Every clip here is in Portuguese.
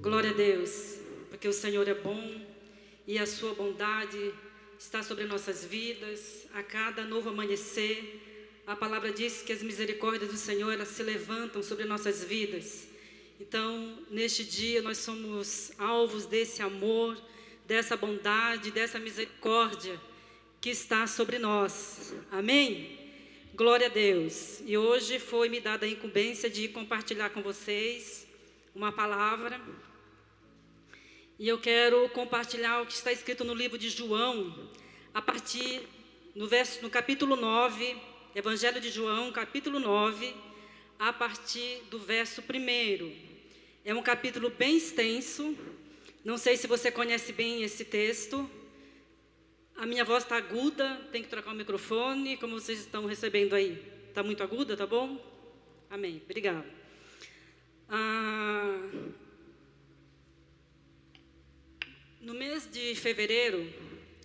Glória a Deus, porque o Senhor é bom e a sua bondade está sobre nossas vidas. A cada novo amanhecer, a palavra diz que as misericórdias do Senhor, elas se levantam sobre nossas vidas. Então, neste dia, nós somos alvos desse amor, dessa bondade, dessa misericórdia que está sobre nós. Amém? Glória a Deus. E hoje foi-me dada a incumbência de compartilhar com vocês uma palavra. E eu quero compartilhar o que está escrito no livro de João, a partir, no capítulo 9, Evangelho de João, capítulo 9, a partir do verso 1. É um capítulo bem extenso. Não sei se você conhece bem esse texto. A minha voz está aguda, tem que trocar o microfone. Como vocês estão recebendo aí? Está muito aguda, tá bom? Amém, obrigada. No mês de fevereiro,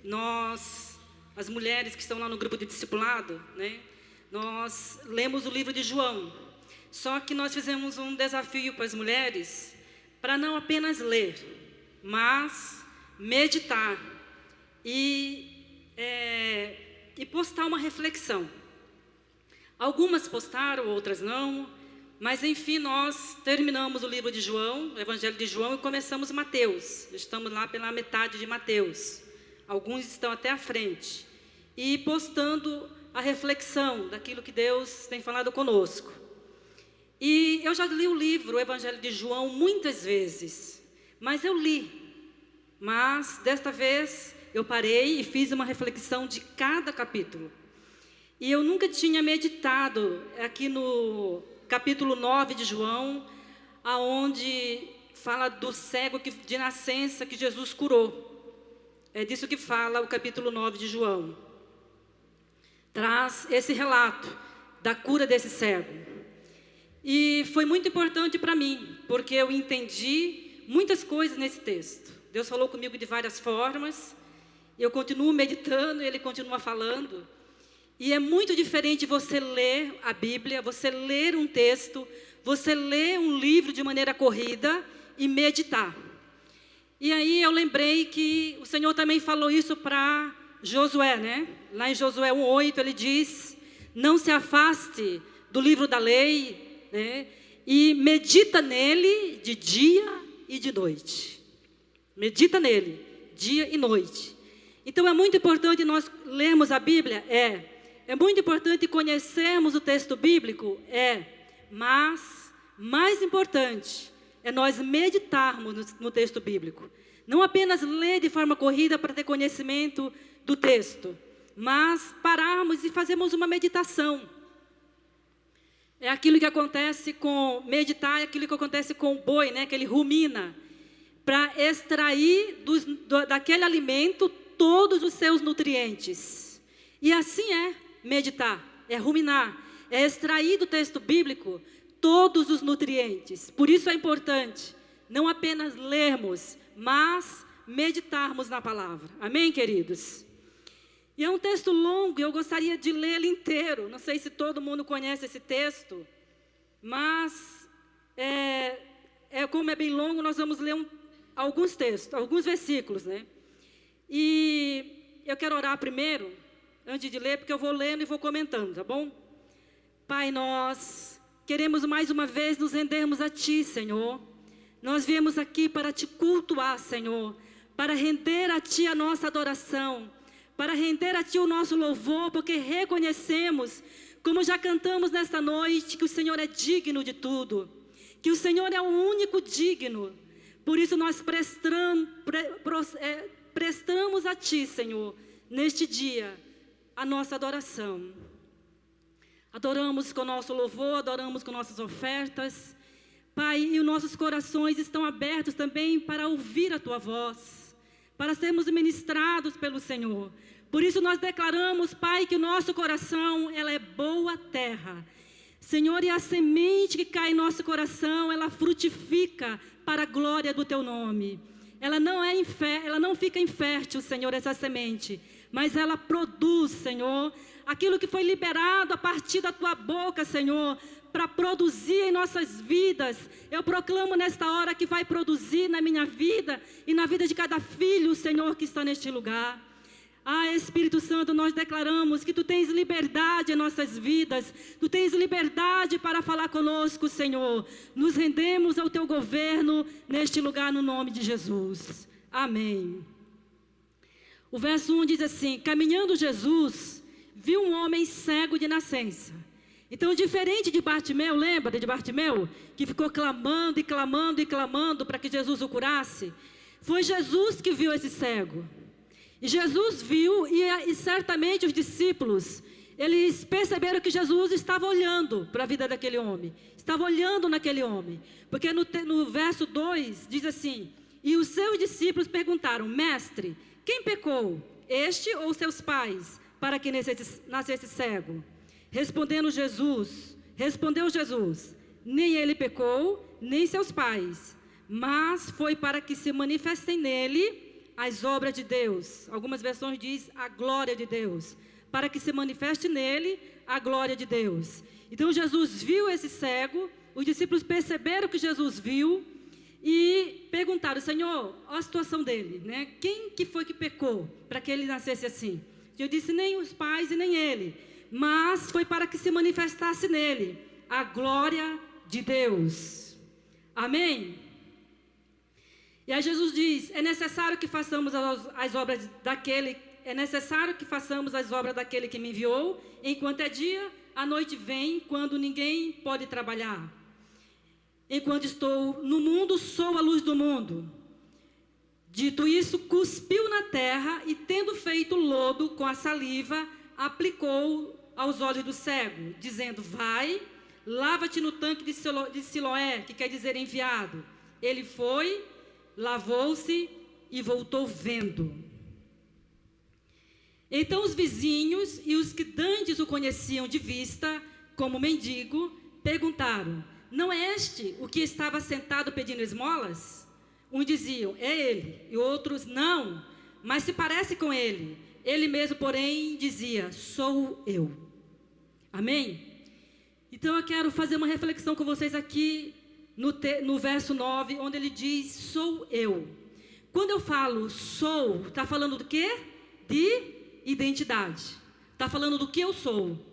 nós, as mulheres que estão lá no grupo de discipulado, né, nós lemos o livro de João. Só que nós fizemos um desafio para as mulheres, para não apenas ler, mas meditar e postar uma reflexão. Algumas postaram, outras não, mas enfim, nós terminamos o livro de João, o Evangelho de João, e começamos Mateus. Estamos lá pela metade de Mateus. Alguns estão até à frente. E postando a reflexão daquilo que Deus tem falado conosco. E eu já li o livro, o Evangelho de João, muitas vezes. Mas eu li. Mas, desta vez, eu parei e fiz uma reflexão de cada capítulo. E eu nunca tinha meditado aqui no capítulo 9 de João, aonde fala do cego de nascença que Jesus curou. É disso que fala o capítulo 9 de João. Traz esse relato da cura desse cego. E foi muito importante para mim, porque eu entendi muitas coisas nesse texto. Deus falou comigo de várias formas, eu continuo meditando, Ele continua falando. E é muito diferente você ler a Bíblia, você ler um texto, você ler um livro de maneira corrida e meditar. E aí eu lembrei que o Senhor também falou isso para Josué, né? Lá em Josué 1:8 ele diz: não se afaste do livro da lei, né? E medita nele de dia e de noite. Medita nele, dia e noite. Então é muito importante nós lermos a Bíblia? É muito importante conhecermos o texto bíblico? Mas mais importante é nós meditarmos no texto bíblico. Não apenas ler de forma corrida para ter conhecimento do texto, mas pararmos e fazermos uma meditação. É aquilo que acontece com meditar, é aquilo que acontece com o boi, né, que ele rumina, para extrair daquele alimento todos os seus nutrientes. E assim é meditar, é ruminar, é extrair do texto bíblico todos os nutrientes. Por isso é importante não apenas lermos, mas meditarmos na palavra. Amém, queridos? E é um texto longo e eu gostaria de ler ele inteiro. Não sei se todo mundo conhece esse texto, mas como é bem longo, nós vamos ler alguns textos, alguns versículos, né? E eu quero orar primeiro, antes de ler, porque eu vou lendo e vou comentando, tá bom? Pai, nós queremos mais uma vez nos rendermos a Ti, Senhor. Nós viemos aqui para Te cultuar, Senhor, para render a Ti a nossa adoração, para render a Ti o nosso louvor, porque reconhecemos, como já cantamos nesta noite, que o Senhor é digno de tudo, que o Senhor é o único digno. Por isso nós prestamos a Ti, Senhor, neste dia, a nossa adoração. Adoramos com o nosso louvor, adoramos com nossas ofertas. Pai, e os nossos corações estão abertos também para ouvir a Tua voz, para sermos ministrados pelo Senhor. Por isso nós declaramos, Pai, que o nosso coração, ela é boa terra. Senhor, e a semente que cai em nosso coração, ela frutifica para a glória do Teu nome. Ela não fica infértil, Senhor, essa semente, mas ela produz, Senhor, aquilo que foi liberado a partir da Tua boca, Senhor, para produzir em nossas vidas. Eu proclamo nesta hora que vai produzir na minha vida e na vida de cada filho, Senhor, que está neste lugar. Espírito Santo, nós declaramos que Tu tens liberdade em nossas vidas, Tu tens liberdade para falar conosco, Senhor. Nos rendemos ao Teu governo neste lugar, no nome de Jesus. Amém. O verso 1 diz assim: caminhando Jesus, viu um homem cego de nascença. Então, diferente de Bartimeu, lembra de Bartimeu? Que ficou clamando e clamando e clamando para que Jesus o curasse. Foi Jesus que viu esse cego. E Jesus viu, e certamente os discípulos, eles perceberam que Jesus estava olhando para a vida daquele homem. Estava olhando naquele homem. Porque no verso 2 diz assim: e os seus discípulos perguntaram: mestre, quem pecou, este ou seus pais, para que nascesse cego? Respondeu Jesus, nem ele pecou, nem seus pais, mas foi para que se manifestem nele as obras de Deus. Algumas versões diz a glória de Deus. Para que se manifeste nele a glória de Deus. Então Jesus viu esse cego, os discípulos perceberam que Jesus viu e perguntaram: Senhor, olha a situação dele, né? Quem que foi que pecou para que ele nascesse assim? Eu disse: nem os pais e nem ele, mas foi para que se manifestasse nele a glória de Deus. Amém? E aí Jesus diz: é necessário que façamos as obras daquele que me enviou, enquanto é dia, a noite vem, quando ninguém pode trabalhar. Enquanto estou no mundo, sou a luz do mundo. Dito isso, cuspiu na terra e, tendo feito lodo com a saliva, aplicou aos olhos do cego, dizendo: vai, lava-te no tanque de Siloé, que quer dizer enviado. Ele foi, lavou-se e voltou vendo. Então os vizinhos e os que dantes o conheciam de vista, como mendigo, perguntaram: não é este o que estava sentado pedindo esmolas? Uns diziam: é ele, e outros: não, mas se parece com ele. Ele mesmo, porém, dizia: sou eu. Amém? Então eu quero fazer uma reflexão com vocês aqui no verso 9, onde ele diz: sou eu. Quando eu falo sou, está falando do quê? De identidade. Está falando do que eu sou.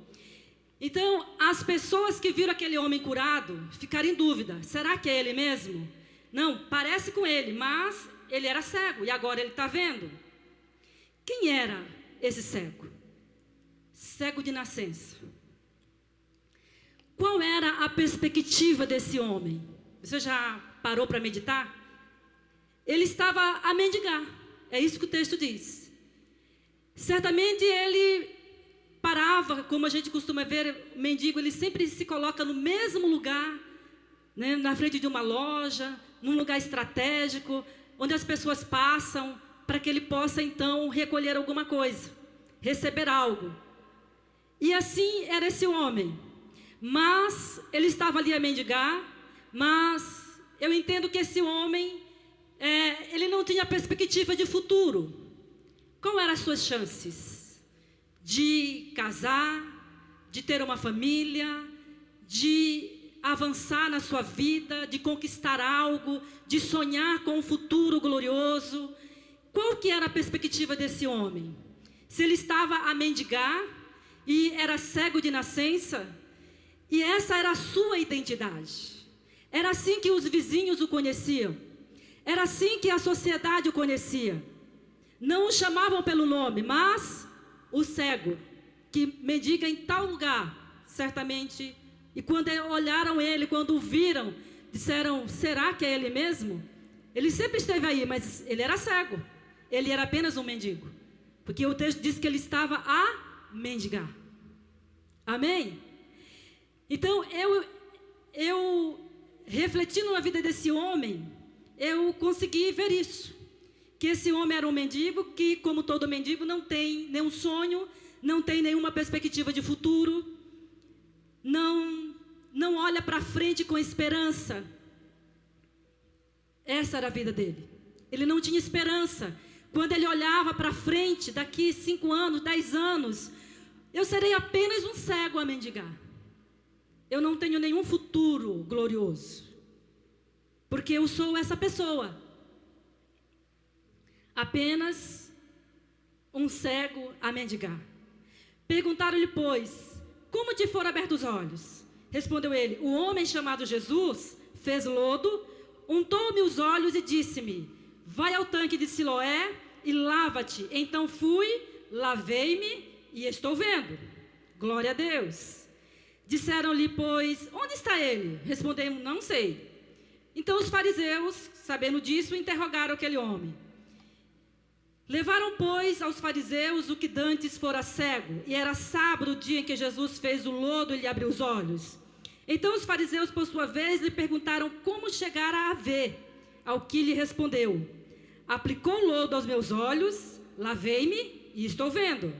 Então, as pessoas que viram aquele homem curado ficaram em dúvida: será que é ele mesmo? Não, parece com ele, mas ele era cego e agora ele está vendo. Quem era esse cego? Cego de nascença. Qual era a perspectiva desse homem? Você já parou para meditar? Ele estava a mendigar. É isso que o texto diz. Certamente ele parava, como a gente costuma ver, o mendigo, ele sempre se coloca no mesmo lugar, né, na frente de uma loja, num lugar estratégico, onde as pessoas passam, para que ele possa então recolher alguma coisa, receber algo. E assim era esse homem. Mas ele estava ali a mendigar, mas eu entendo que esse homem, ele não tinha perspectiva de futuro. Qual eram as suas chances? De casar, de ter uma família, de avançar na sua vida, de conquistar algo, de sonhar com um futuro glorioso. Qual que era a perspectiva desse homem? Se ele estava a mendigar e era cego de nascença, e essa era a sua identidade. Era assim que os vizinhos o conheciam. Era assim que a sociedade o conhecia. Não o chamavam pelo nome, mas o cego, que mendiga em tal lugar, certamente. E quando olharam ele, quando o viram, disseram: será que é ele mesmo? Ele sempre esteve aí, mas ele era cego. Ele era apenas um mendigo. Porque o texto diz que ele estava a mendigar. Amém? Então, eu refletindo na vida desse homem, eu consegui ver isso. Que esse homem era um mendigo, que como todo mendigo não tem nenhum sonho, não tem nenhuma perspectiva de futuro, não olha para frente com esperança. Essa era a vida dele. Ele não tinha esperança. Quando ele olhava para frente, daqui 5 anos, 10 anos, eu serei apenas um cego a mendigar. eu não tenho nenhum futuro glorioso, porque eu sou essa pessoa, apenas um cego a mendigar. Perguntaram-lhe, pois, como te foram abertos os olhos? Respondeu ele, o homem chamado Jesus fez lodo, untou-me os olhos e disse-me, vai ao tanque de Siloé e lava-te. Então fui, lavei-me e estou vendo. Glória a Deus. Disseram-lhe, pois, onde está ele? Respondeu, não sei. Então os fariseus, sabendo disso, interrogaram aquele homem. Levaram, pois, aos fariseus o que dantes fora cego, e era sábado o dia em que Jesus fez o lodo e lhe abriu os olhos. Então os fariseus, por sua vez, lhe perguntaram como chegara a ver, ao que lhe respondeu, aplicou lodo aos meus olhos, lavei-me e estou vendo.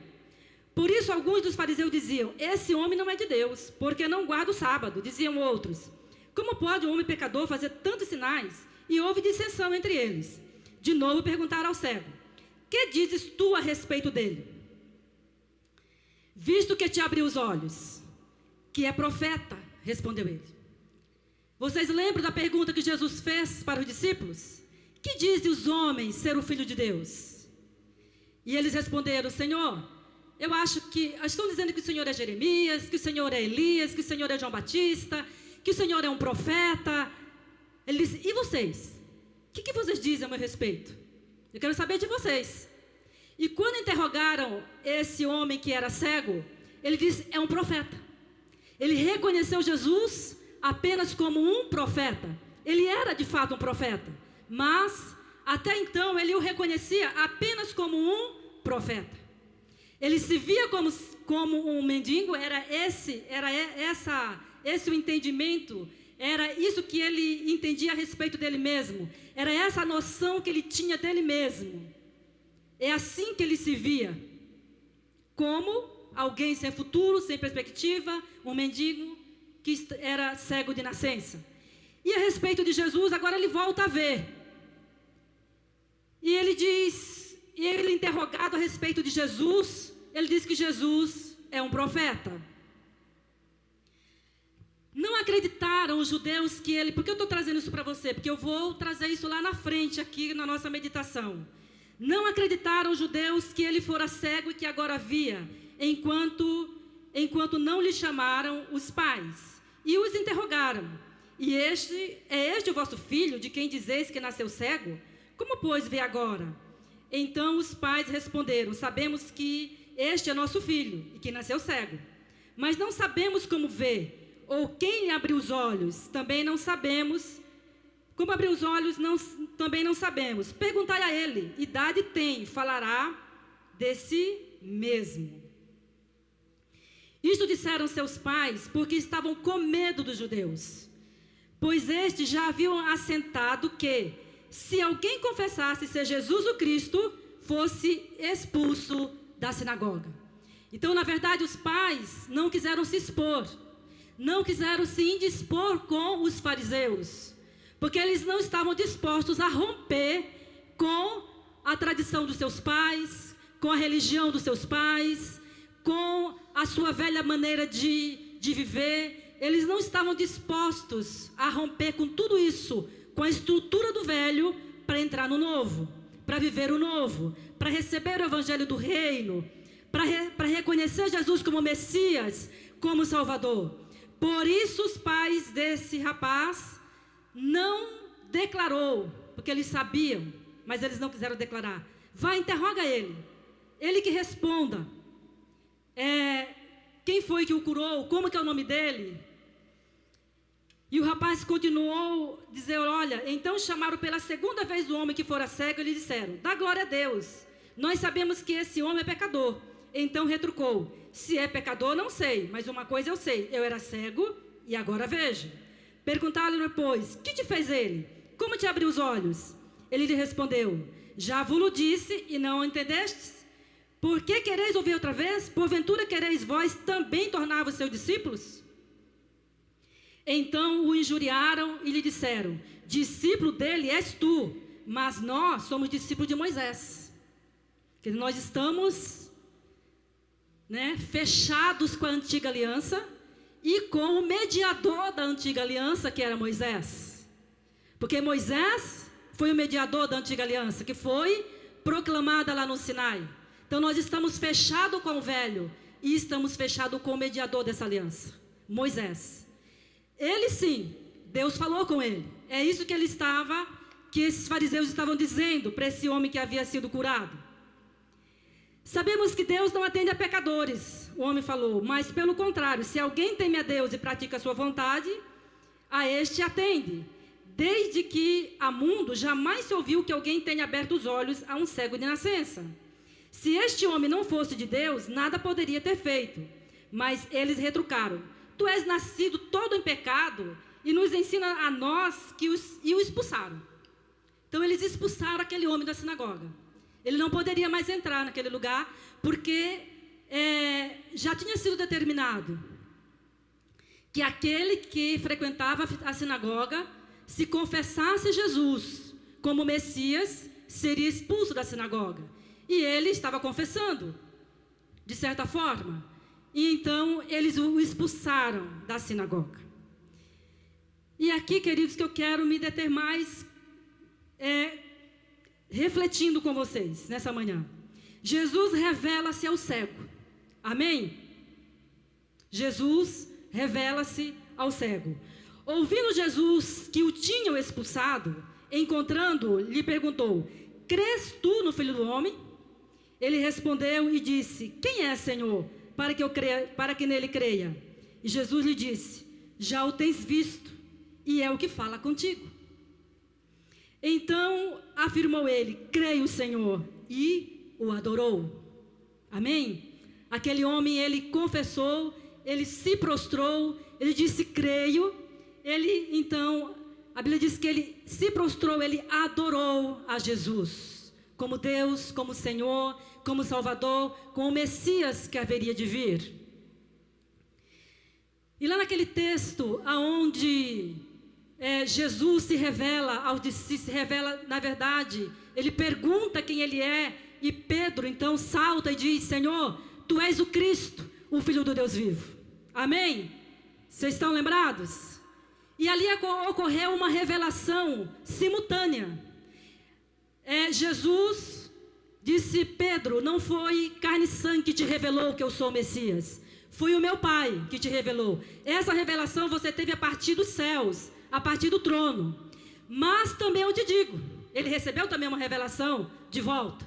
Por isso alguns dos fariseus diziam, esse homem não é de Deus, porque não guarda o sábado. Diziam outros, como pode um homem pecador fazer tantos sinais? E houve dissensão entre eles. De novo perguntaram ao cego, que dizes tu a respeito dele? Visto que te abriu os olhos, que é profeta, respondeu ele. Vocês lembram da pergunta que Jesus fez para os discípulos? Que dizem os homens ser o Filho de Deus? E eles responderam, Senhor, eu acho que estão dizendo que o Senhor é Jeremias, que o Senhor é Elias, que o Senhor é João Batista, que o Senhor é um profeta. Ele disse, e vocês? O que vocês dizem a meu respeito? Eu quero saber de vocês. E quando interrogaram esse homem que era cego, ele disse, é um profeta. Ele reconheceu Jesus apenas como um profeta. Ele era de fato um profeta, mas até então ele o reconhecia apenas como um profeta. Ele se via como um mendigo, era esse o entendimento, era isso que ele entendia a respeito dele mesmo, era essa a noção que ele tinha dele mesmo. É assim que ele se via, como alguém sem futuro, sem perspectiva, um mendigo que era cego de nascença. E a respeito de Jesus, agora ele volta a ver. E ele diz, ele interrogado a respeito de Jesus, ele diz que Jesus é um profeta. Não acreditaram os judeus que ele... Por que eu estou trazendo isso para você? Porque eu vou trazer isso lá na frente, aqui na nossa meditação. Não acreditaram os judeus que ele fora cego e que agora via, enquanto não lhe chamaram os pais. E os interrogaram. E é este o vosso filho, de quem dizeis que nasceu cego? Como, pois, vê agora? Então os pais responderam, sabemos que este é nosso filho, e que nasceu cego. Mas não sabemos como vê, ou quem lhe abriu os olhos, também não sabemos. Como abriu os olhos, também não sabemos. Perguntai a ele, idade tem, falará de si mesmo. Isto disseram seus pais, porque estavam com medo dos judeus. Pois estes já haviam assentado que, se alguém confessasse ser Jesus o Cristo, fosse expulso da sinagoga. Então, na verdade, os pais não quiseram se expor, não quiseram se indispor com os fariseus, porque eles não estavam dispostos a romper com a tradição dos seus pais, com a religião dos seus pais, com a sua velha maneira de viver. Eles não estavam dispostos a romper com tudo isso, com a estrutura do velho, para entrar no novo, para viver o novo, para receber o evangelho do reino, para reconhecer Jesus como Messias, como Salvador. Por isso os pais desse rapaz não declarou, porque eles sabiam, mas eles não quiseram declarar. Vai, interroga ele, ele que responda. Quem foi que o curou? Como que é o nome dele? E o rapaz continuou a dizer, olha, então chamaram pela segunda vez o homem que fora cego e lhe disseram, dá glória a Deus, nós sabemos que esse homem é pecador. Então retrucou, se é pecador não sei, mas uma coisa eu sei, eu era cego e agora vejo. Perguntaram-lhe, pois, que te fez ele? Como te abriu os olhos? Ele lhe respondeu, já vos disse e não entendestes? Por que quereis ouvir outra vez? Porventura quereis vós também tornar-vos seus discípulos? Então o injuriaram e lhe disseram, discípulo dele és tu, mas nós somos discípulos de Moisés. Que nós estamos fechados com a antiga aliança e com o mediador da antiga aliança, que era Moisés. Porque Moisés foi o mediador da antiga aliança, que foi proclamada lá no Sinai. Então nós estamos fechados com o velho e estamos fechados com o mediador dessa aliança, Moisés. Ele sim, Deus falou com ele. É isso que esses fariseus estavam dizendo para esse homem que havia sido curado. Sabemos que Deus não atende a pecadores, o homem falou, mas pelo contrário, se alguém teme a Deus e pratica a sua vontade, a este atende. Desde que há mundo, jamais se ouviu que alguém tenha aberto os olhos a um cego de nascença. Se este homem não fosse de Deus, nada poderia ter feito. Mas eles retrucaram: tu és nascido todo em pecado e nos ensina a nós e o expulsaram. Então eles expulsaram aquele homem da sinagoga. Ele não poderia mais entrar naquele lugar, porque já tinha sido determinado que aquele que frequentava a sinagoga, se confessasse Jesus como Messias, seria expulso da sinagoga. E ele estava confessando, de certa forma. E então eles o expulsaram da sinagoga. E aqui, queridos, que eu quero me deter mais, refletindo com vocês nessa manhã. Jesus revela-se ao cego. Amém? Jesus revela-se ao cego. Ouvindo Jesus que o tinham expulsado, encontrando-o, lhe perguntou: crês tu no Filho do Homem? Ele respondeu e disse: quem é, Senhor, para que nele creia? E Jesus lhe disse: já o tens visto, e é o que fala contigo. Então afirmou ele: creio, Senhor, e o adorou. Amém? Aquele homem, ele confessou, ele se prostrou, ele disse: creio. Ele, então, a Bíblia diz que ele se prostrou, ele adorou a Jesus, como Deus, como Senhor, como Salvador, como o Messias que haveria de vir. E lá naquele texto, aonde Jesus se revela, na verdade, ele pergunta quem ele é, e Pedro, então, salta e diz: Senhor, tu és o Cristo, o Filho do Deus vivo. Amém? Vocês estão lembrados? E ali ocorreu uma revelação simultânea. Jesus disse: Pedro, não foi carne e sangue que te revelou que eu sou o Messias, foi o meu Pai que te revelou. Essa revelação você teve a partir dos céus, a partir do trono. Mas também eu te digo, ele recebeu também uma revelação de volta: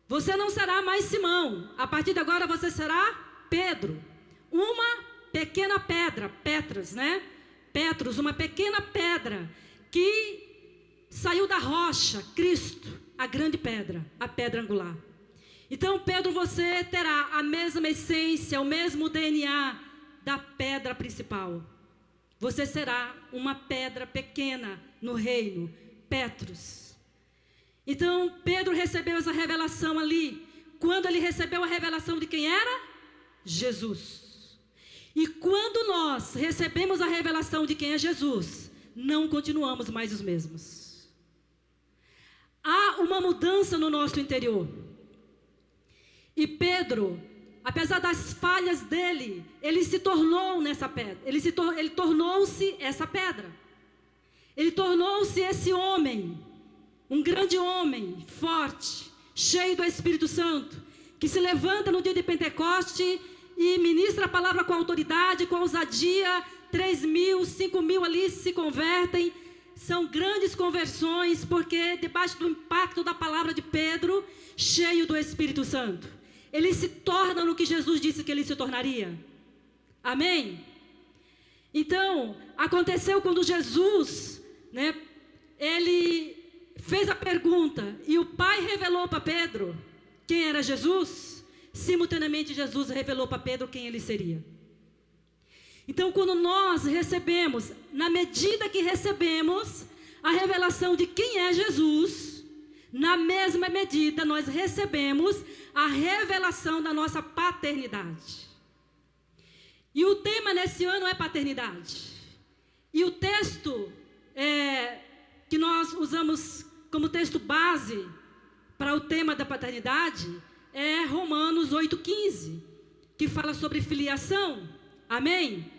você não será mais Simão, a partir de agora você será Pedro. Uma pequena pedra, Petros, uma pequena pedra que saiu da rocha, Cristo, a grande pedra, a pedra angular. Então, Pedro, você terá a mesma essência, o mesmo DNA da pedra principal. Você será uma pedra pequena no reino, Petros. Então, Pedro recebeu essa revelação ali. Quando ele recebeu a revelação de quem era? Jesus. E quando nós recebemos a revelação de quem é Jesus, não continuamos mais os mesmos. Há uma mudança no nosso interior. E Pedro, apesar das falhas dele, ele se tornou nessa pedra. Ele tornou-se essa pedra. Ele tornou-se esse homem, um grande homem, forte, cheio do Espírito Santo, que se levanta no dia de Pentecoste e ministra a palavra com autoridade, com ousadia. 3.000, 5.000 ali se convertem. São grandes conversões, porque debaixo do impacto da palavra de Pedro, cheio do Espírito Santo, ele se torna no que Jesus disse que ele se tornaria. Amém? Então, aconteceu quando Jesus, ele fez a pergunta e o Pai revelou para Pedro quem era Jesus. Simultaneamente, Jesus revelou para Pedro quem ele seria. Então, quando nós recebemos, na medida que recebemos a revelação de quem é Jesus, na mesma medida nós recebemos a revelação da nossa paternidade. E o tema nesse ano é paternidade. E o texto que nós usamos como texto base para o tema da paternidade é Romanos 8,15, que fala sobre filiação. Amém?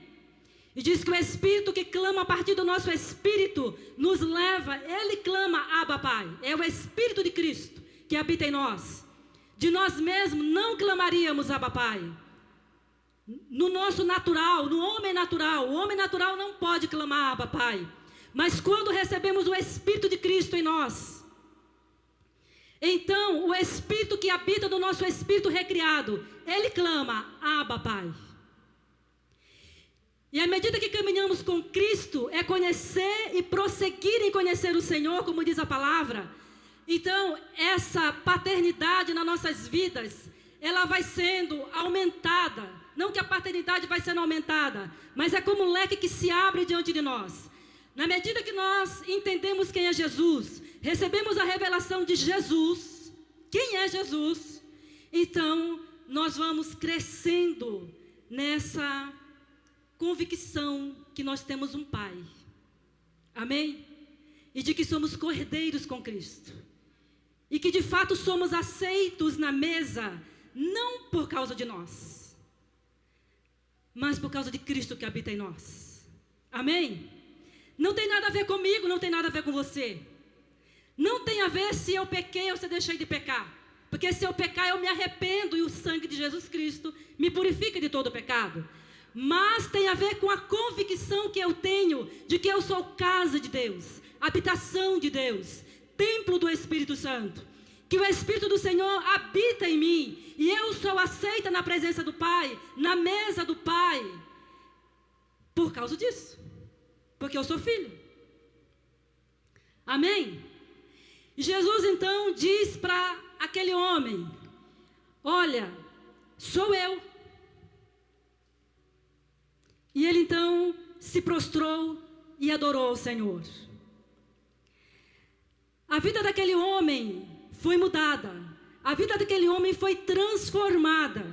E diz que o Espírito que clama a partir do nosso espírito nos leva, ele clama, Abba, Pai. É o Espírito de Cristo que habita em nós. De nós mesmos não clamaríamos, Abba, Pai. No nosso natural, no homem natural, o homem natural não pode clamar, Abba, Pai. Mas quando recebemos o Espírito de Cristo em nós, então o Espírito que habita no nosso espírito recriado, ele clama, Abba, Pai. E à medida que caminhamos com Cristo, é conhecer e prosseguir em conhecer o Senhor, como diz a palavra. Então, essa paternidade nas nossas vidas, ela vai sendo aumentada. Não que a paternidade vai sendo aumentada, mas é como um leque que se abre diante de nós. Na medida que nós entendemos quem é Jesus, recebemos a revelação de Jesus, quem é Jesus, então nós vamos crescendo nessa convicção que nós temos um Pai. Amém? E de que somos cordeiros com Cristo. E que de fato somos aceitos na mesa, não por causa de nós, mas por causa de Cristo que habita em nós. Amém? Não tem nada a ver comigo, não tem nada a ver com você. Não tem a ver se eu pequei ou se eu deixei de pecar. Porque se eu pecar, eu me arrependo e o sangue de Jesus Cristo me purifica de todo o pecado. Mas tem a ver com a convicção que eu tenho de que eu sou casa de Deus, habitação de Deus, templo do Espírito Santo. Que o Espírito do Senhor habita em mim e eu sou aceita na presença do Pai, na mesa do Pai, por causa disso, porque eu sou filho. Amém? Jesus então diz para aquele homem, olha, sou eu. E ele então se prostrou e adorou ao Senhor. A vida daquele homem foi mudada. A vida daquele homem foi transformada.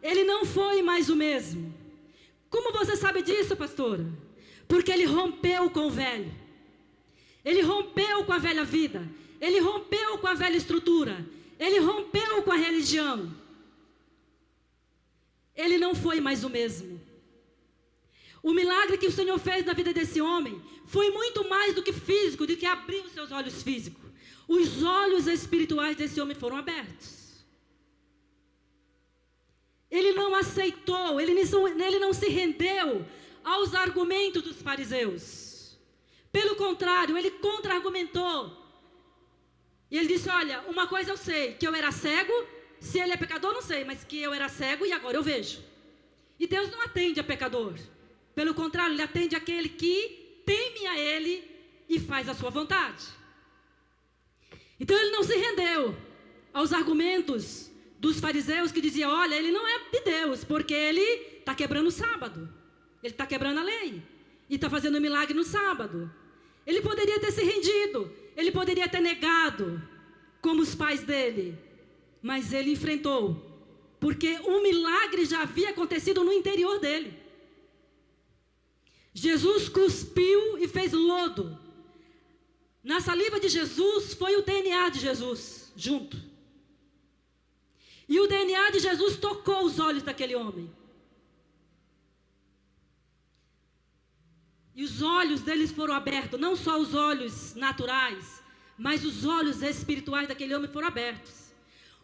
Ele não foi mais o mesmo. Como você sabe disso, pastora? Porque ele rompeu com o velho. Ele rompeu com a velha vida. Ele rompeu com a velha estrutura. Ele rompeu com a religião. Ele não foi mais o mesmo. O milagre que o Senhor fez na vida desse homem foi muito mais do que físico, do que abrir os seus olhos físicos. Os olhos espirituais desse homem foram abertos. Ele não aceitou, ele não se rendeu aos argumentos dos fariseus. Pelo contrário, ele contra-argumentou. E ele disse, olha, uma coisa eu sei, que eu era cego, se ele é pecador não sei, mas que eu era cego e agora eu vejo. E Deus não atende a pecador. Pelo contrário, ele atende aquele que teme a ele e faz a sua vontade. Então ele não se rendeu aos argumentos dos fariseus que diziam, olha, ele não é de Deus, porque ele está quebrando o sábado. Ele está quebrando a lei. E está fazendo um milagre no sábado. Ele poderia ter se rendido. Ele poderia ter negado, como os pais dele. Mas ele enfrentou. Porque um milagre já havia acontecido no interior dele. Jesus cuspiu e fez lodo. Na saliva de Jesus foi o DNA de Jesus junto. E o DNA de Jesus tocou os olhos daquele homem. E os olhos deles foram abertos, não só os olhos naturais, mas os olhos espirituais daquele homem foram abertos.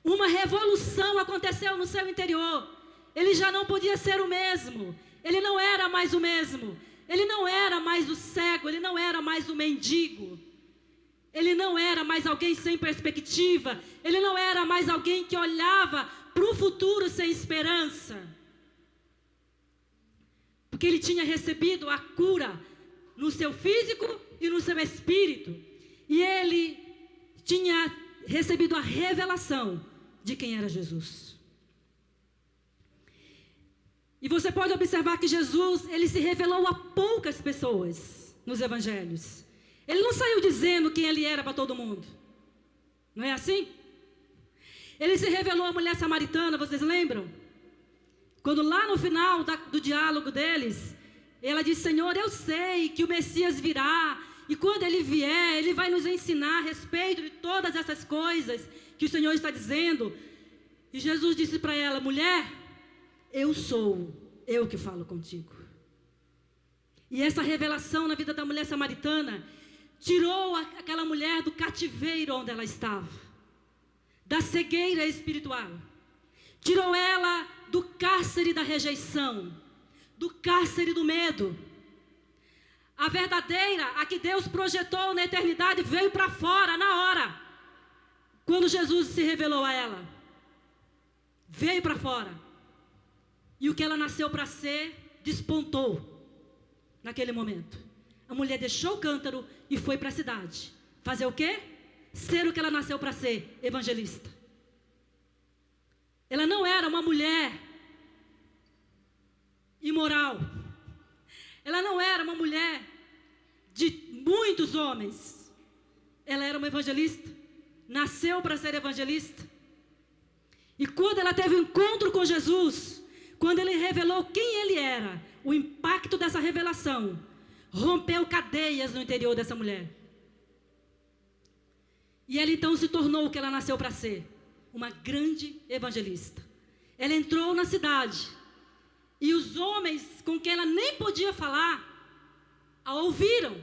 Uma revolução aconteceu no seu interior. Ele já não podia ser o mesmo. Ele não era mais o mesmo. Ele não era mais o cego, ele não era mais o mendigo. Ele não era mais alguém sem perspectiva. Ele não era mais alguém que olhava para o futuro sem esperança. Porque ele tinha recebido a cura no seu físico e no seu espírito. E ele tinha recebido a revelação de quem era Jesus. E você pode observar que Jesus, ele se revelou a poucas pessoas nos evangelhos. Ele não saiu dizendo quem ele era para todo mundo. Não é assim? Ele se revelou à mulher samaritana, vocês lembram? Quando lá no final do diálogo deles, ela disse, Senhor, eu sei que o Messias virá. E quando ele vier, ele vai nos ensinar a respeito de todas essas coisas que o Senhor está dizendo. E Jesus disse para ela, mulher, eu sou eu que falo contigo. E essa revelação na vida da mulher samaritana tirou aquela mulher do cativeiro onde ela estava, da cegueira espiritual. Tirou ela do cárcere da rejeição, do cárcere do medo. A verdadeira, a que Deus projetou na eternidade, veio para fora na hora, quando Jesus se revelou a ela. Veio para fora. E o que ela nasceu para ser, despontou naquele momento. A mulher deixou o cântaro e foi para a cidade. Fazer o quê? Ser o que ela nasceu para ser, evangelista. Ela não era uma mulher imoral. Ela não era uma mulher de muitos homens. Ela era uma evangelista. Nasceu para ser evangelista. E quando ela teve um encontro com Jesus, quando ele revelou quem ele era, o impacto dessa revelação rompeu cadeias no interior dessa mulher. E ela então se tornou o que ela nasceu para ser, uma grande evangelista. Ela entrou na cidade e os homens com quem ela nem podia falar a ouviram.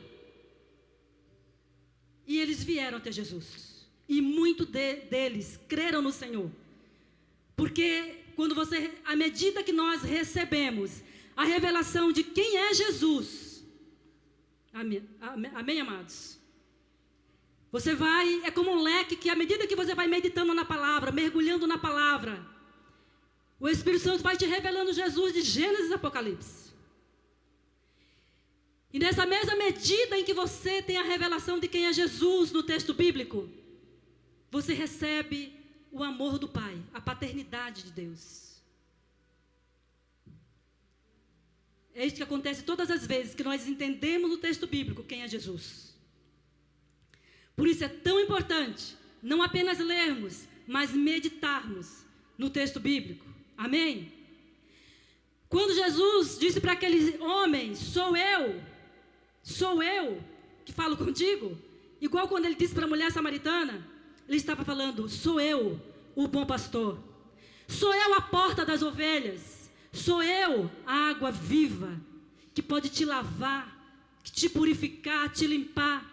E eles vieram até Jesus. E muitos deles creram no Senhor. Porque à medida que nós recebemos a revelação de quem é Jesus, amém, amados? Você vai, é como um leque que à medida que você vai meditando na palavra, mergulhando na palavra, o Espírito Santo vai te revelando Jesus de Gênesis e Apocalipse. E nessa mesma medida em que você tem a revelação de quem é Jesus no texto bíblico, você recebe o amor do Pai, a paternidade de Deus. É isso que acontece todas as vezes que nós entendemos no texto bíblico quem é Jesus. Por isso é tão importante não apenas lermos, mas meditarmos no texto bíblico. Amém? Quando Jesus disse para aquele homem, sou eu que falo contigo, igual quando ele disse para a mulher samaritana, ele estava falando, sou eu o bom pastor, sou eu a porta das ovelhas, sou eu a água viva, que pode te lavar, te purificar, te limpar.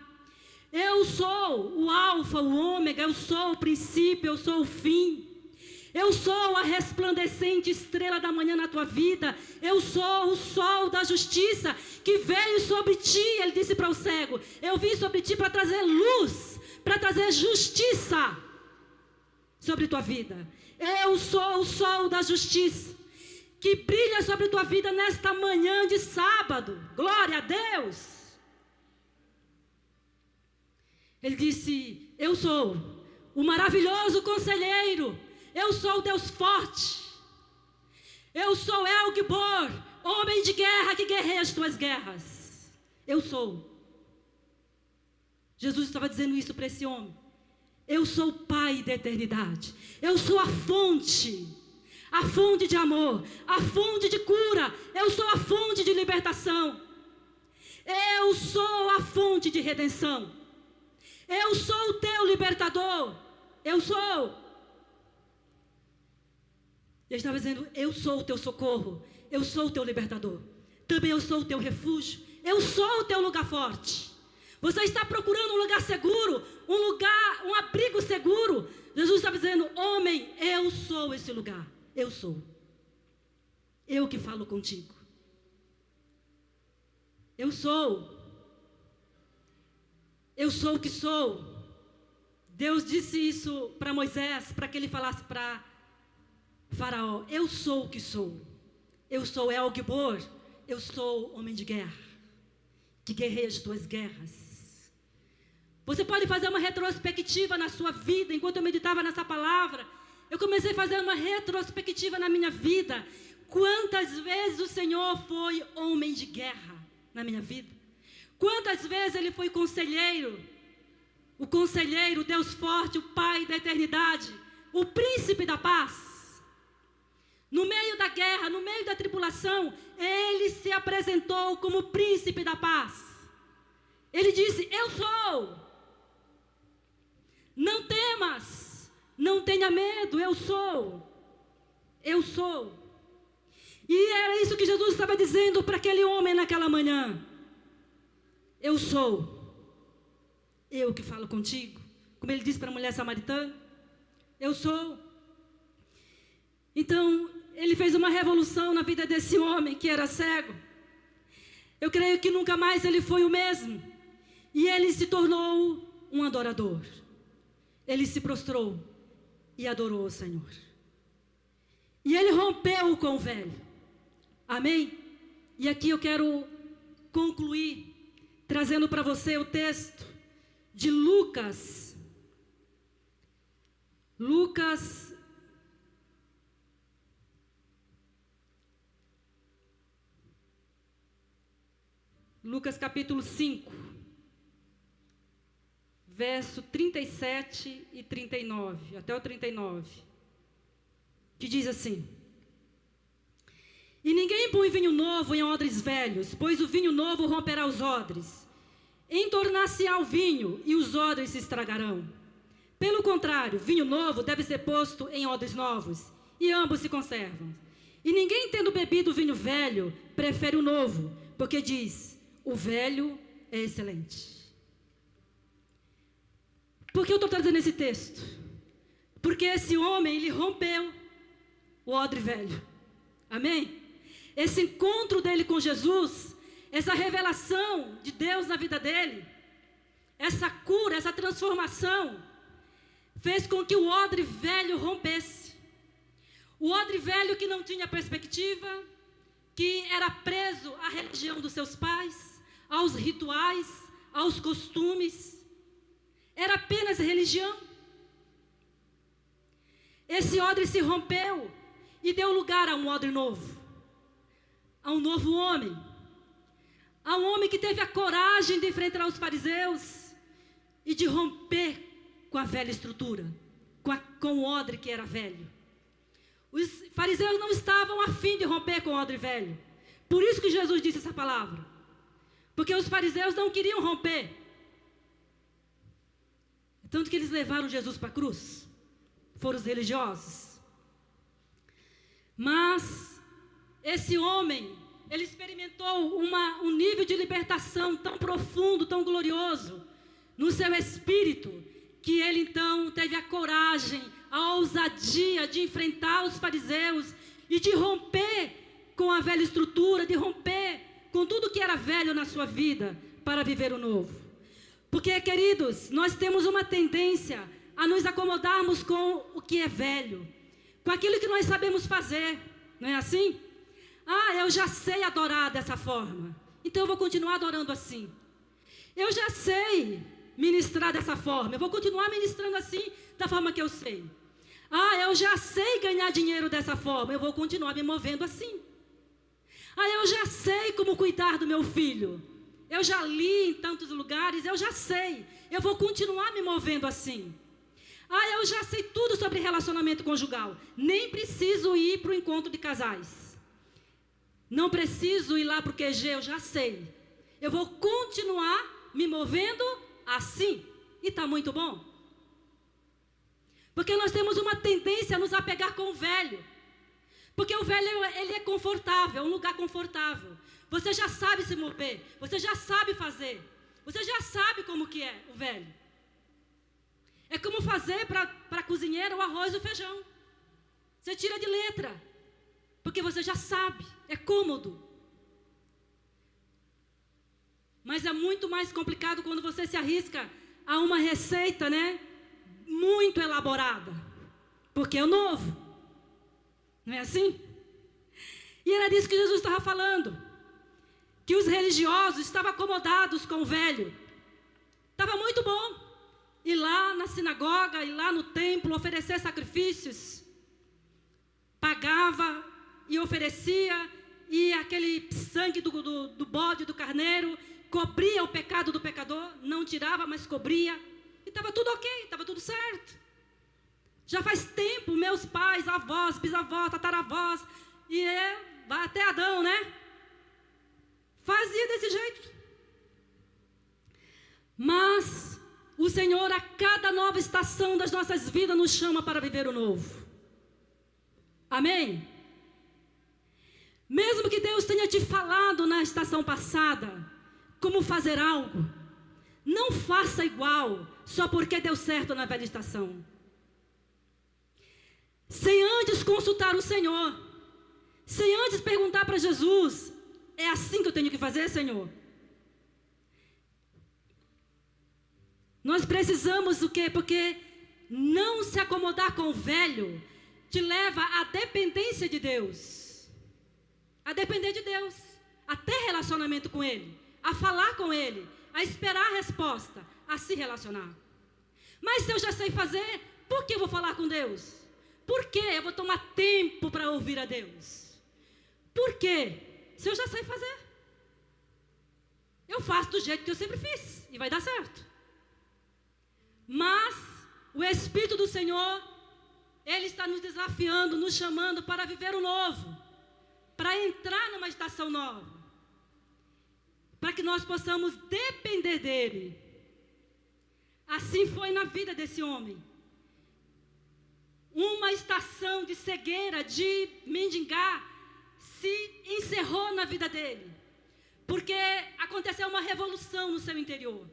Eu sou o alfa, o ômega, eu sou o princípio, eu sou o fim. Eu sou a resplandecente estrela da manhã na tua vida. Eu sou o sol da justiça que veio sobre ti. Ele disse para o cego, eu vim sobre ti para trazer luz, para trazer justiça sobre tua vida. Eu sou o sol da justiça que brilha sobre tua vida nesta manhã de sábado. Glória a Deus. Ele disse, eu sou o maravilhoso conselheiro. Eu sou o Deus forte. Eu sou El Gibor, homem de guerra que guerreia as tuas guerras. Eu sou. Jesus estava dizendo isso para esse homem. Eu sou o Pai da eternidade. Eu sou a fonte de amor, a fonte de cura. Eu sou a fonte de libertação. Eu sou a fonte de redenção. Eu sou o teu libertador. Eu sou. Ele estava dizendo, eu sou o teu socorro. Eu sou o teu libertador. Também eu sou o teu refúgio. Eu sou o teu lugar forte. Você está procurando um lugar seguro, um abrigo seguro. Jesus estava dizendo, homem, eu sou esse lugar. Eu sou. Eu que falo contigo. Eu sou. Eu sou o que sou. Deus disse isso para Moisés, para que ele falasse para Faraó, eu sou o que sou. Eu sou El Gibor. Eu sou homem de guerra, que guerreia as tuas guerras. Você pode fazer uma retrospectiva na sua vida. Enquanto eu meditava nessa palavra, eu comecei a fazer uma retrospectiva na minha vida. Quantas vezes o Senhor foi homem de guerra na minha vida? Quantas vezes Ele foi conselheiro? O conselheiro, o Deus forte, o Pai da eternidade, o príncipe da paz. No meio da guerra, no meio da tribulação, Ele se apresentou como príncipe da paz. Ele disse, eu sou. Não temas, não tenha medo, eu sou. Eu sou. E era isso que Jesus estava dizendo para aquele homem naquela manhã. Eu sou, eu que falo contigo. Como ele disse para a mulher samaritana, eu sou. Então, ele fez uma revolução na vida desse homem que era cego. Eu creio que nunca mais ele foi o mesmo. E ele se tornou um adorador. Ele se prostrou e adorou o Senhor. E ele rompeu com o velho. Amém? E aqui eu quero concluir trazendo para você o texto de Lucas. Lucas capítulo 5, verso 37 e 39, até o 39, que diz assim: E ninguém põe vinho novo em odres velhos, pois o vinho novo romperá os odres. Entornar-se-á o vinho, e os odres se estragarão. Pelo contrário, vinho novo deve ser posto em odres novos, e ambos se conservam. E ninguém, tendo bebido vinho velho, prefere o novo, porque diz, o velho é excelente. Por que eu estou trazendo esse texto? Porque esse homem, ele rompeu o odre velho. Amém? Esse encontro dele com Jesus, essa revelação de Deus na vida dele, essa cura, essa transformação, fez com que o odre velho rompesse. O odre velho que não tinha perspectiva, que era preso à religião dos seus pais, aos rituais, aos costumes, era apenas religião. Esse odre se rompeu e deu lugar a um odre novo, a um novo homem, a um homem que teve a coragem de enfrentar os fariseus e de romper com a velha estrutura, com o odre que era velho. Os fariseus não estavam a fim de romper com o odre velho. Por isso que Jesus disse essa palavra. Porque os fariseus não queriam romper. Tanto que eles levaram Jesus para a cruz. Foram os religiosos. Mas esse homem, ele experimentou um nível de libertação tão profundo, tão glorioso no seu espírito, que ele então teve a coragem, a ousadia de enfrentar os fariseus e de romper com a velha estrutura, de romper com tudo que era velho na sua vida para viver o novo. Porque, queridos, nós temos uma tendência a nos acomodarmos com o que é velho, com aquilo que nós sabemos fazer, não é assim? Eu já sei adorar dessa forma, então eu vou continuar adorando assim. Eu já sei ministrar dessa forma, eu vou continuar ministrando assim, da forma que eu sei. Eu já sei ganhar dinheiro dessa forma, eu vou continuar me movendo assim. Eu já sei como cuidar do meu filho, eu já li em tantos lugares, eu já sei, eu vou continuar me movendo assim. Eu já sei tudo sobre relacionamento conjugal, nem preciso ir para o encontro de casais, não preciso ir lá para o QG, eu já sei. Eu vou continuar me movendo assim, e está muito bom. Porque nós temos uma tendência a nos apegar com o velho. Porque o velho, ele é confortável, é um lugar confortável. Você já sabe se mover, você já sabe fazer, você já sabe como que é o velho. É como fazer para a cozinheira o arroz e o feijão. Você tira de letra, porque você já sabe, é cômodo. Mas é muito mais complicado quando você se arrisca a uma receita, né? Muito elaborada, porque é o novo, não é assim? E era disso que Jesus estava falando, que os religiosos estavam acomodados com o velho. Estava muito bom ir lá na sinagoga, ir lá no templo, oferecer sacrifícios, pagava e oferecia, e aquele sangue do bode, do carneiro, cobria o pecado do pecador, não tirava, mas cobria. E estava tudo ok, estava tudo certo. Já faz tempo, meus pais, avós, bisavós, tataravós, vai até Adão, né? Fazia desse jeito. Mas o Senhor, a cada nova estação das nossas vidas, nos chama para viver o novo. Amém? Mesmo que Deus tenha te falado na estação passada como fazer algo, não faça igual só porque deu certo na velha estação. Sem antes consultar o Senhor, sem antes perguntar para Jesus: é assim que eu tenho que fazer, Senhor? Nós precisamos o quê? Porque não se acomodar com o velho te leva à dependência de Deus. A depender de Deus, a ter relacionamento com Ele, a falar com Ele, a esperar a resposta, a se relacionar. Mas se eu já sei fazer, por que eu vou falar com Deus? Por que eu vou tomar tempo para ouvir a Deus? Por quê? Se eu já sei fazer. Eu faço do jeito que eu sempre fiz e vai dar certo. Mas o Espírito do Senhor, Ele está nos desafiando, nos chamando para viver o novo, para entrar numa estação nova, para que nós possamos depender dEle. Assim foi na vida desse homem. Uma estação de cegueira, de mendigar, se encerrou na vida dele, porque aconteceu uma revolução no seu interior,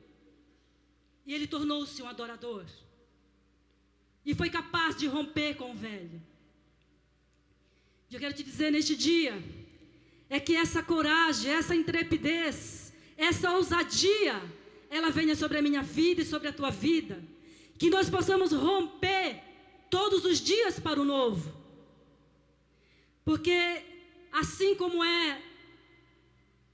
e ele tornou-se um adorador, e foi capaz de romper com o velho. Eu quero te dizer neste dia, é que essa coragem, essa intrepidez, essa ousadia, ela venha sobre a minha vida e sobre a tua vida, que nós possamos romper todos os dias para o novo, porque assim como é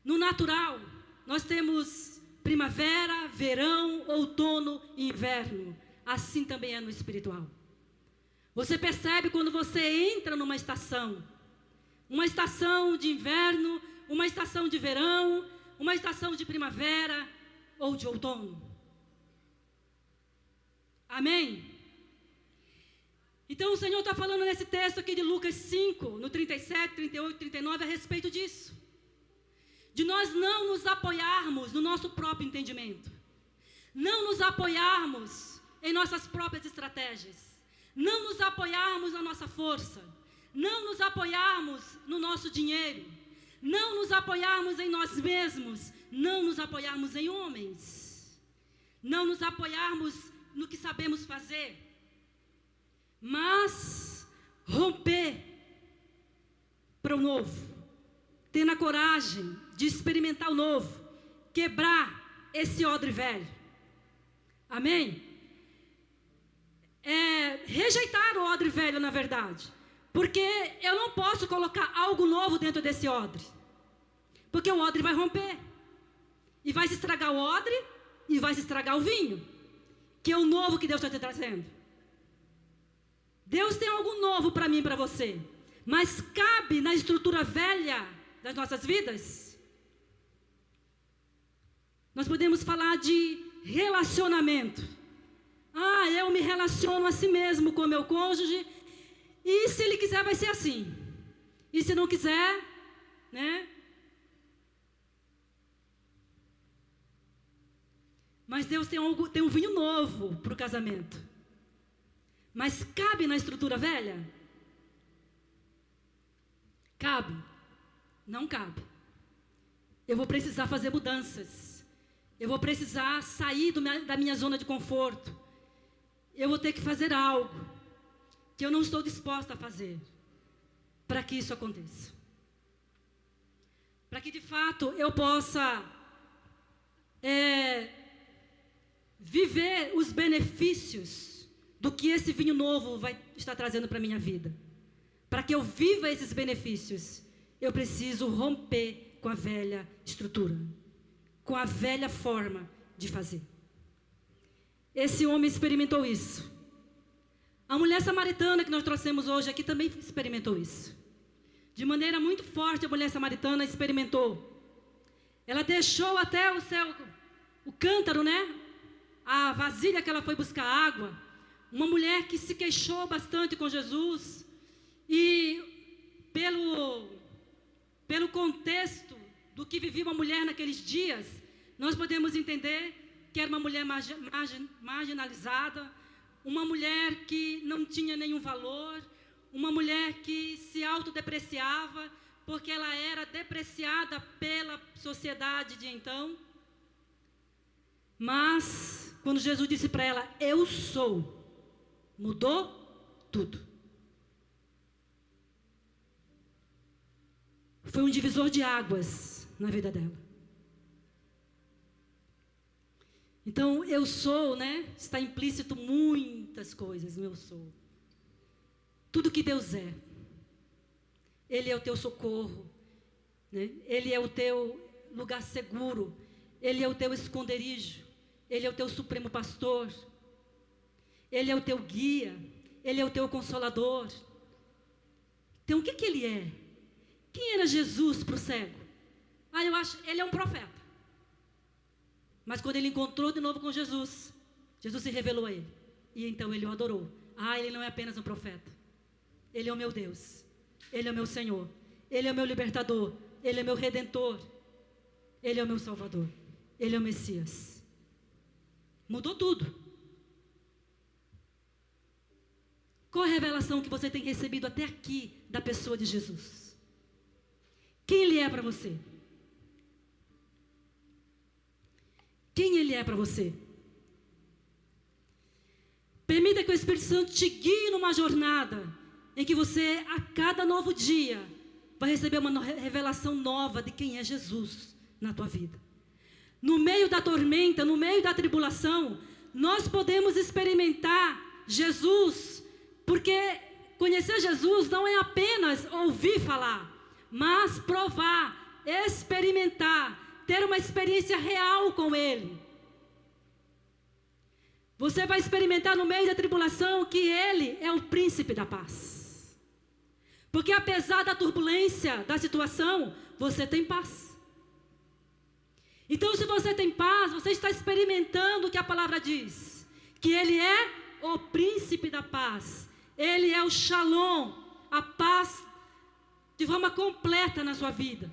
no natural, nós temos primavera, verão, outono e inverno. Assim também é no espiritual. Você percebe quando você entra numa estação de inverno, uma estação de verão, uma estação de primavera ou de outono. Amém? Então o Senhor está falando nesse texto aqui de Lucas 5, no 37, 38, 39, a respeito disso. De nós não nos apoiarmos no nosso próprio entendimento. Não nos apoiarmos em nossas próprias estratégias. Não nos apoiarmos na nossa força. Não nos apoiarmos no nosso dinheiro. Não nos apoiarmos em nós mesmos. Não nos apoiarmos em homens. Não nos apoiarmos no que sabemos fazer. Mas romper para o novo, tendo a coragem de experimentar o novo, quebrar esse odre velho. Amém? Rejeitar o odre velho, na verdade, porque eu não posso colocar algo novo dentro desse odre, porque o odre vai romper, e vai se estragar o odre, e vai se estragar o vinho, que é o novo que Deus está te trazendo. Deus tem algo novo para mim e para você, mas cabe na estrutura velha das nossas vidas? Nós podemos falar de relacionamento. Eu me relaciono a si mesmo com o meu cônjuge, e se ele quiser vai ser assim, e se não quiser, né? Mas Deus tem um vinho novo para o casamento. Mas cabe na estrutura velha? Cabe? Não cabe. Eu vou precisar fazer mudanças. Eu vou precisar sair da minha zona de conforto. Eu vou ter que fazer algo que eu não estou disposta a fazer para que isso aconteça. Para que de fato eu possa viver os benefícios do que esse vinho novo vai estar trazendo para a minha vida. Para que eu viva esses benefícios, eu preciso romper com a velha estrutura, com a velha forma de fazer. Esse homem experimentou isso. A mulher samaritana que nós trouxemos hoje aqui também experimentou isso. De maneira muito forte, a mulher samaritana experimentou. Ela deixou até o cântaro, né? A vasilha que ela foi buscar água. Uma mulher que se queixou bastante com Jesus, e pelo contexto do que vivia uma mulher naqueles dias, nós podemos entender que era uma mulher marginalizada, uma mulher que não tinha nenhum valor, uma mulher que se autodepreciava, porque ela era depreciada pela sociedade de então. Mas, quando Jesus disse para ela, eu sou, mudou tudo. Foi um divisor de águas na vida dela. Então, eu sou, né? Está implícito muitas coisas no eu sou. Tudo que Deus é. Ele é o teu socorro, né? Ele é o teu lugar seguro. Ele é o teu esconderijo. Ele é o teu supremo pastor. Ele é o teu guia. Ele é o teu consolador. Então, o que ele é? Quem era Jesus para o cego? Eu acho, ele é um profeta. Mas quando ele encontrou de novo com Jesus, Jesus se revelou a ele. E então ele o adorou. Ele não é apenas um profeta. Ele é o meu Deus. Ele é o meu Senhor. Ele é o meu libertador. Ele é o meu redentor. Ele é o meu salvador. Ele é o Messias. Mudou tudo. Qual a revelação que você tem recebido até aqui da pessoa de Jesus? Quem ele é para você? Quem ele é para você? Permita que o Espírito Santo te guie numa jornada em que você, a cada novo dia, vai receber uma revelação nova de quem é Jesus na tua vida. No meio da tormenta, no meio da tribulação, nós podemos experimentar Jesus, porque conhecer Jesus não é apenas ouvir falar, mas provar, experimentar, ter uma experiência real com Ele. Você vai experimentar no meio da tribulação que Ele é o príncipe da paz. Porque apesar da turbulência da situação, você tem paz. Então, se você tem paz, você está experimentando o que a palavra diz. Que Ele é o príncipe da paz. Ele é o shalom, a paz de forma completa na sua vida.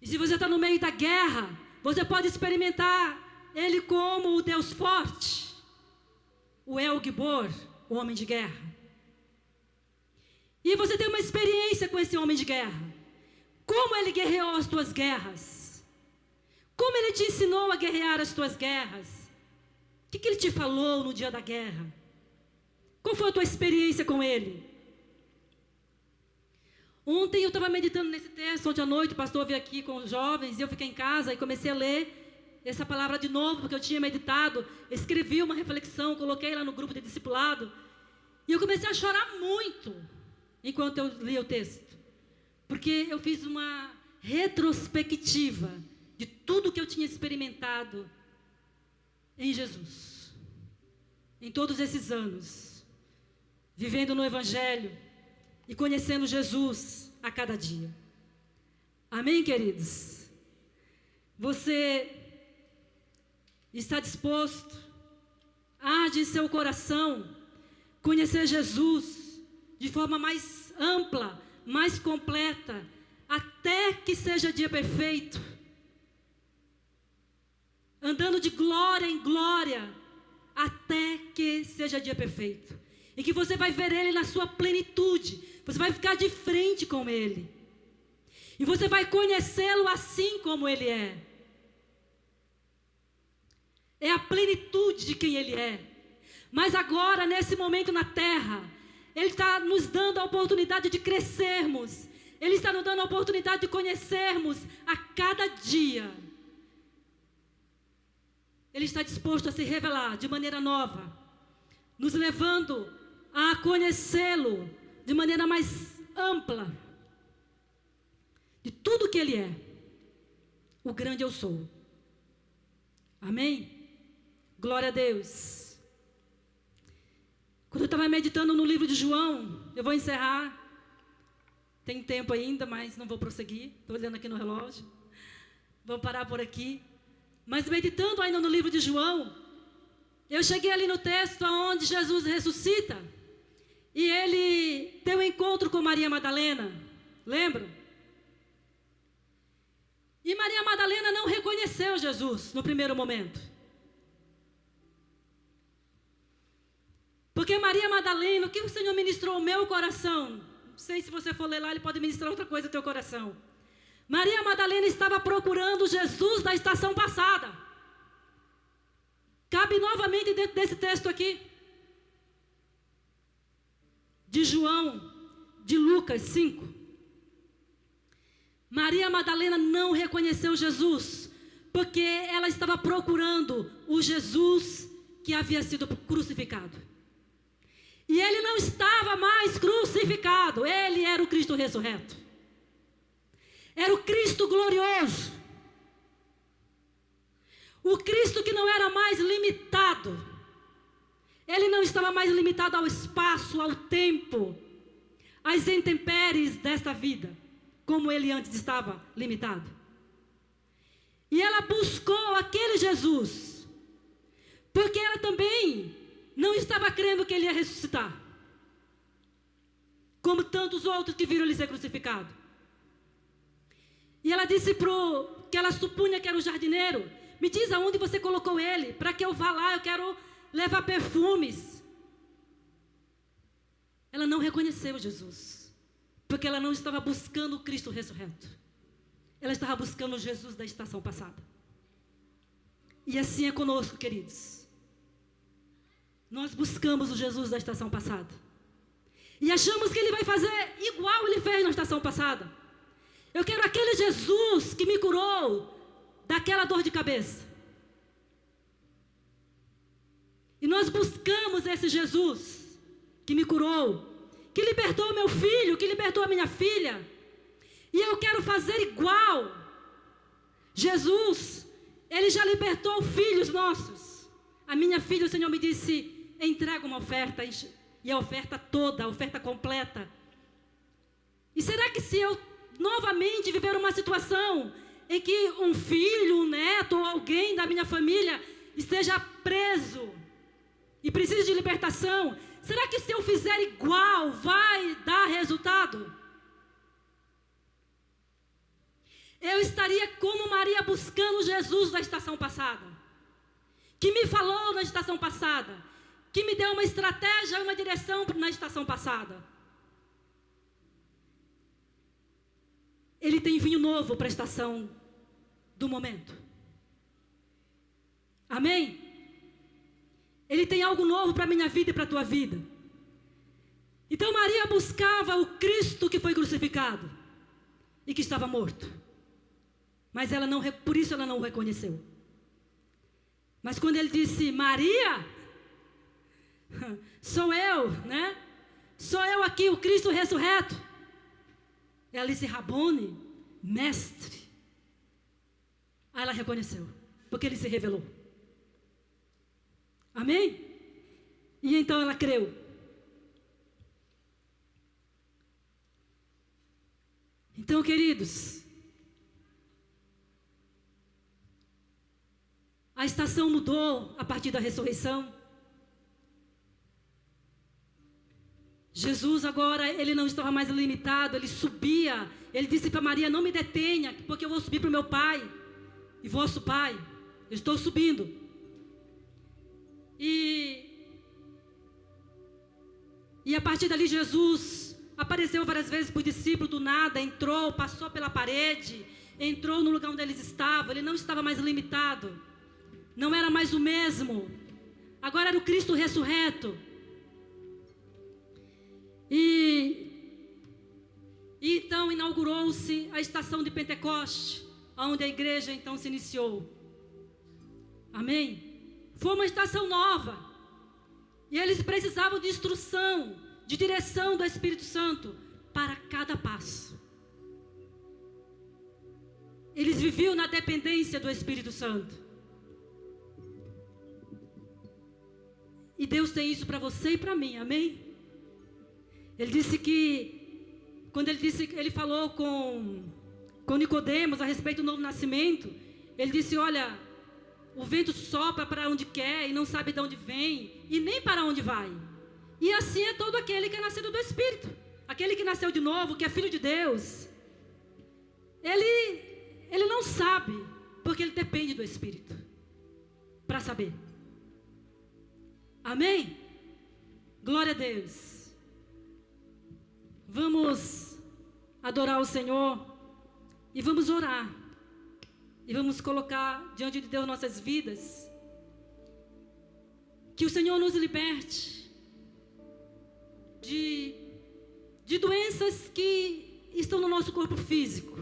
E se você está no meio da guerra, você pode experimentar Ele como o Deus forte, o El Gibor, o homem de guerra. E você tem uma experiência com esse homem de guerra. Como ele guerreou as tuas guerras? Como ele te ensinou a guerrear as tuas guerras? O que ele te falou no dia da guerra? Qual foi a tua experiência com ele? Ontem eu estava meditando nesse texto, ontem à noite o pastor veio aqui com os jovens, e eu fiquei em casa e comecei a ler essa palavra de novo, porque eu tinha meditado, escrevi uma reflexão, coloquei lá no grupo de discipulado, e eu comecei a chorar muito, enquanto eu lia o texto, porque eu fiz uma retrospectiva de tudo que eu tinha experimentado em Jesus, em todos esses anos, vivendo no Evangelho, e conhecendo Jesus a cada dia. Amém, queridos? Você está disposto, arde em seu coração, conhecer Jesus de forma mais ampla, mais completa, até que seja dia perfeito, andando de glória em glória, até que seja dia perfeito, e que você vai ver Ele na sua plenitude. Você vai ficar de frente com Ele. E você vai conhecê-lo assim como Ele é. É a plenitude de quem Ele é. Mas agora, nesse momento na terra, Ele está nos dando a oportunidade de crescermos. Ele está nos dando a oportunidade de conhecermos a cada dia. Ele está disposto a se revelar de maneira nova, nos levando a conhecê-lo de maneira mais ampla, de tudo que Ele é, o grande eu sou. Amém? Glória a Deus. Quando eu estava meditando no livro de João, eu vou encerrar, tem tempo ainda, mas não vou prosseguir, estou olhando aqui no relógio, vou parar por aqui. Mas meditando ainda no livro de João, eu cheguei ali no texto onde Jesus ressuscita, e ele tem um encontro com Maria Madalena, lembram? E Maria Madalena não reconheceu Jesus no primeiro momento. Porque Maria Madalena, o que o Senhor ministrou ao meu coração, sei se você for ler lá, ele pode ministrar outra coisa no teu coração. Maria Madalena estava procurando Jesus da estação passada. Cabe novamente dentro desse texto aqui. De João, de Lucas 5. Maria Madalena não reconheceu Jesus, porque ela estava procurando o Jesus que havia sido crucificado. E ele não estava mais crucificado, ele era o Cristo ressurreto. Era o Cristo glorioso. O Cristo que não era mais limitado. Ele não estava mais limitado ao espaço, ao tempo, às intempéries desta vida, como ele antes estava limitado. E ela buscou aquele Jesus, porque ela também não estava crendo que ele ia ressuscitar, como tantos outros que viram ele ser crucificado. E ela disse que ela supunha que era o jardineiro: me diz aonde você colocou ele, para que eu vá lá, eu quero levar perfumes. Ela não reconheceu Jesus, porque ela não estava buscando o Cristo ressurreto. Ela estava buscando o Jesus da estação passada. E assim é conosco, queridos. Nós buscamos o Jesus da estação passada. E achamos que ele vai fazer igual ele fez na estação passada. Eu quero aquele Jesus que me curou daquela dor de cabeça. E nós buscamos esse Jesus que me curou, que libertou meu filho, que libertou a minha filha. E eu quero fazer igual. Jesus, ele já libertou filhos nossos. A minha filha, o Senhor me disse: entrega uma oferta, e a oferta toda, a oferta completa. E será que se eu novamente viver uma situação em que um filho, um neto ou alguém da minha família esteja preso e precise de libertação, será que se eu fizer igual vai dar resultado? Eu estaria como Maria buscando Jesus da estação passada, que me falou na estação passada, que me deu uma estratégia, uma direção na estação passada. Ele tem vinho novo para a estação do momento. Amém? Ele tem algo novo para a minha vida e para a tua vida. Então Maria buscava o Cristo que foi crucificado e que estava morto. Mas ela não, por isso ela não o reconheceu. Mas quando ele disse: Maria, sou eu, né? Sou eu aqui, o Cristo ressurreto. Ela disse: Rabone, mestre. Aí ela reconheceu, porque ele se revelou. Amém? E então ela creu. Então, queridos, a estação mudou a partir da ressurreição. Jesus agora, ele não estava mais limitado, ele subia. Ele disse para Maria: não me detenha, porque eu vou subir para o meu Pai e vosso Pai. Eu estou subindo. E a partir dali Jesus apareceu várias vezes para os discípulos do nada, entrou, passou pela parede, entrou no lugar onde eles estavam. Ele não estava mais limitado, não era mais o mesmo, agora era o Cristo ressurreto. E então inaugurou-se a estação de Pentecoste, onde a igreja então se iniciou. Amém? Foi uma estação nova. E eles precisavam de instrução, de direção do Espírito Santo para cada passo. Eles viviam na dependência do Espírito Santo. E Deus tem isso para você e para mim, amém? Ele disse que, quando ele falou com Nicodemos a respeito do novo nascimento, ele disse: olha, o vento sopra para onde quer e não sabe de onde vem e nem para onde vai. E assim é todo aquele que é nascido do Espírito, aquele que nasceu de novo, que é filho de Deus. Ele não sabe, porque ele depende do Espírito para saber. Amém? Glória a Deus. Vamos adorar o Senhor e vamos orar. E vamos colocar diante de Deus nossas vidas. Que o Senhor nos liberte de doenças que estão no nosso corpo físico.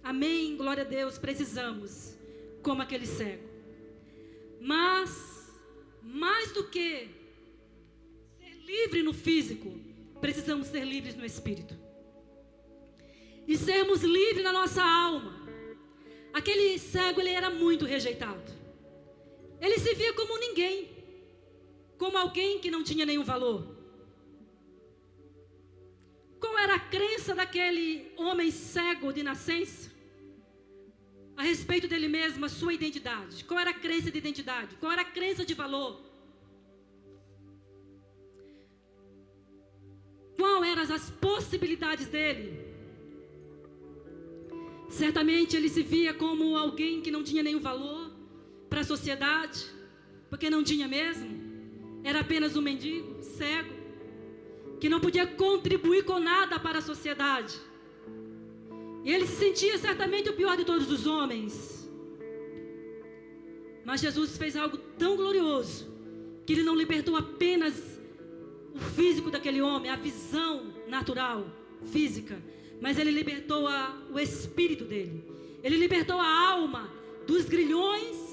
Amém, glória a Deus, precisamos, como aquele cego. Mas, mais do que ser livre no físico, precisamos ser livres no espírito. E sermos livres na nossa alma. Aquele cego, ele era muito rejeitado. Ele se via como ninguém, como alguém que não tinha nenhum valor. Qual era a crença daquele homem cego de nascença? A respeito dele mesmo, a sua identidade. Qual era a crença de identidade? Qual era a crença de valor? Qual eram as possibilidades dele? Certamente ele se via como alguém que não tinha nenhum valor para a sociedade, porque não tinha mesmo. Era apenas um mendigo, cego, que não podia contribuir com nada para a sociedade. E ele se sentia certamente o pior de todos os homens. Mas Jesus fez algo tão glorioso, que ele não libertou apenas o físico daquele homem, a visão natural, física, mas ele libertou o espírito dele. Ele libertou a alma dos grilhões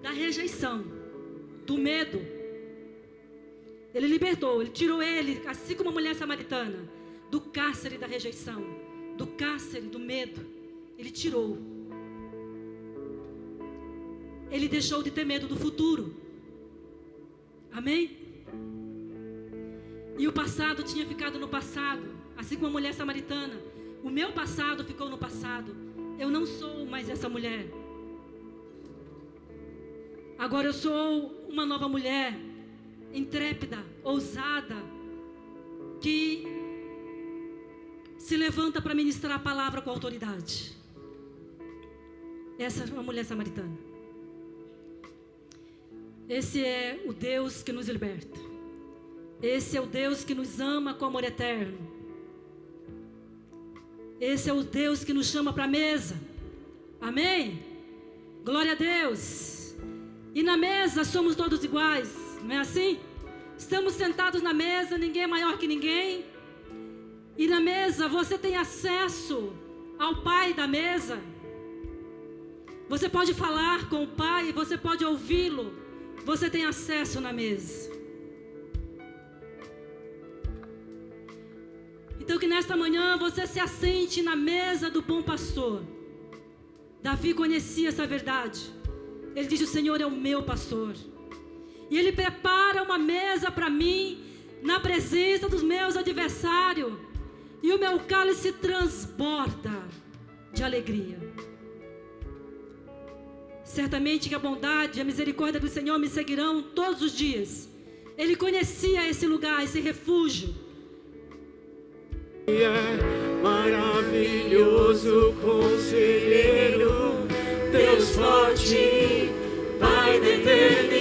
da rejeição, do medo. Ele libertou, ele tirou ele, assim como a mulher samaritana, do cárcere da rejeição, do cárcere do medo. Ele tirou. Ele deixou de ter medo do futuro. Amém? E o passado tinha ficado no passado, assim como a mulher samaritana. O meu passado ficou no passado. Eu não sou mais essa mulher. Agora eu sou uma nova mulher, intrépida, ousada, que se levanta para ministrar a palavra com autoridade. Essa é uma mulher samaritana. Esse é o Deus que nos liberta. Esse é o Deus que nos ama com amor eterno. Esse é o Deus que nos chama para a mesa. Amém? Glória a Deus. E na mesa somos todos iguais, não é assim? Estamos sentados na mesa, ninguém é maior que ninguém. E na mesa você tem acesso ao Pai da mesa. Você pode falar com o Pai, você pode ouvi-lo. Você tem acesso na mesa. Então que nesta manhã você se assente na mesa do bom pastor. Davi conhecia essa verdade. Ele diz: o Senhor é o meu pastor. E Ele prepara uma mesa para mim, na presença dos meus adversários. E o meu cálice transborda de alegria. Certamente que a bondade e a misericórdia do Senhor me seguirão todos os dias. Ele conhecia esse lugar, esse refúgio. Maravilhoso conselheiro, Deus forte, Pai da eternidade.